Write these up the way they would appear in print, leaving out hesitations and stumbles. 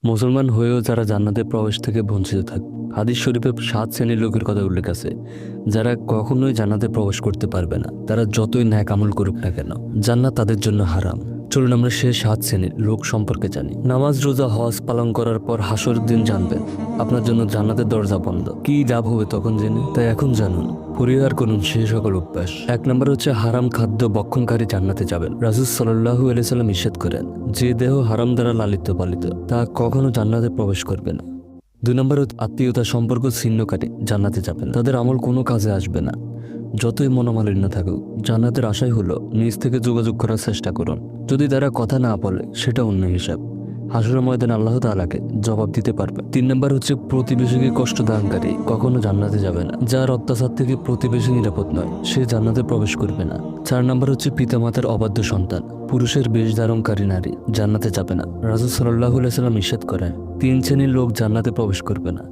মুসলমান হয়েও যারা জান্নাতে প্রবেশ থেকে বঞ্চিত থাকে। হাদিস শরীফে 7 শ্রেণীর লোকের কথা উল্লেখ আছে যারা কখনোই জান্নাতে প্রবেশ করতে পারবে না, তারা যতই ন্যাক আমল করুক না কেন, জান্নাত তাদের জন্য হারাম। চলুন আমরা সে 7 শ্রেণীর লোক সম্পর্কে জানি। নামাজ, রোজা, হজ পালন করার পর হাসরের দিন জানবেন আপনার জন্য জান্নাতের দরজা বন্ধ। কি লাভ হবে তখন জেনে? তাই এখন জানুন, পরিহার করুন সেই সকল অভ্যাস। 1 নম্বর হচ্ছে হারাম খাদ্য ভক্ষণকারী জান্নাতে যাবেন। রাসূল সাল্লাল্লাহু আলাইহি সাল্লাম ইরশাদ করেন, যে দেহ হারাম দ্বারা লালিত পালিত তা কখনো জান্নাতে প্রবেশ করবে না। 2 নম্বর আত্মীয়তা সম্পর্ক ছিন্নকারী জান্নাতে যাবেন। তাদের আমল কোনো কাজে আসবে না। যতই মনোমালিন্য থাকুক, জান্নাতের আশাই হলো নিজ থেকে যোগাযোগ করার চেষ্টা করুন। যদি তারা কথা না বলে সেটা অন্য হিসাব। হাসরের ময়দানে আল্লাহ তাআলাকে জবাব দিতে পারবে। 3 নম্বর হচ্ছে প্রতিবেশীকে কষ্ট দানকারী কখনো জান্নাতে যাবে না। যার অত্যাচার থেকে প্রতিবেশী নিরাপদ নয়, সে জান্নাতে প্রবেশ করবে না। 4 নম্বর হচ্ছে পিতামাতার অবাধ্য সন্তান, পুরুষের বেশ ধারণকারী নারী জান্নাতে যাবে না। রাসূল সাল্লাল্লাহু আলাইহি সাল্লাম ইরশাদ করেন, 3 শ্রেণীর লোক জান্নাতে প্রবেশ করবে না।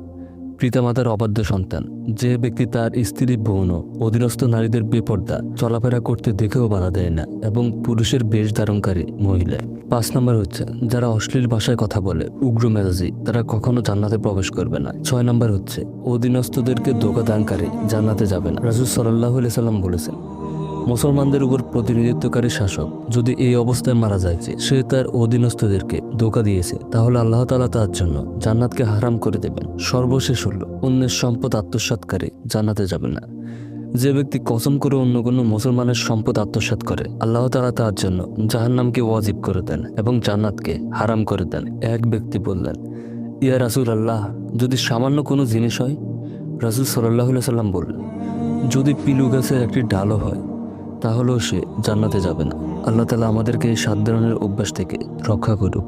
পিতামাতার অবাধ্য সন্তান, যে ব্যক্তি তার স্ত্রী, বোন ও অধীনস্থ নারীদের বেপর্দা চলাফেরা করতে দেখেও বাধা দেয় না, এবং পুরুষের বেশ ধারণকারী মহিলা। 5 নম্বর হচ্ছে যারা অশ্লীল ভাষায় কথা বলে, উগ্র মেজাজি, তারা কখনো জান্নাতে প্রবেশ করবে না। 6 নম্বর হচ্ছে অধীনস্থদেরকে ধোঁকা দানকারী জান্নাতে যাবে না। রাসূল সাল্লাল্লাহু আলাইহি সাল্লাম বলেছেন, মুসলমানদের উপর প্রতিনিধিত্বকারী শাসক যদি এই অবস্থায় মারা যায় যে সে তার অধীনস্থদেরকে ধোঁকা দিয়েছে, তাহলে আল্লাহ তাআলা তার জন্য জান্নাতকে হারাম করে দেবেন। সর্বশেষ হলো অন্যের সম্পদ আত্মসাৎকারী জান্নাতে যাবে না। যে ব্যক্তি কসম করে অন্য কোনো মুসলমানের সম্পদ আত্মসাৎ করে, আল্লাহ তাআলা তার জন্য জাহান্নামকে ওয়াজিব করে দেন এবং জান্নাতকে হারাম করে দেন। এক ব্যক্তি বললেন, ইয়া রাসূলুল্লাহ, যদি সামান্য কোনো জিনিস হয়? রাসূল সাল্লাল্লাহু আলাইহি সাল্লাম বললেন, যদি পিলু গাছের একটি ডালও হয় তাহলেও সে জান্নাতে যাবে না। আল্লাহ তাআলা আমাদেরকে এই 7 ধরনের অভ্যাস থেকে রক্ষা করুক।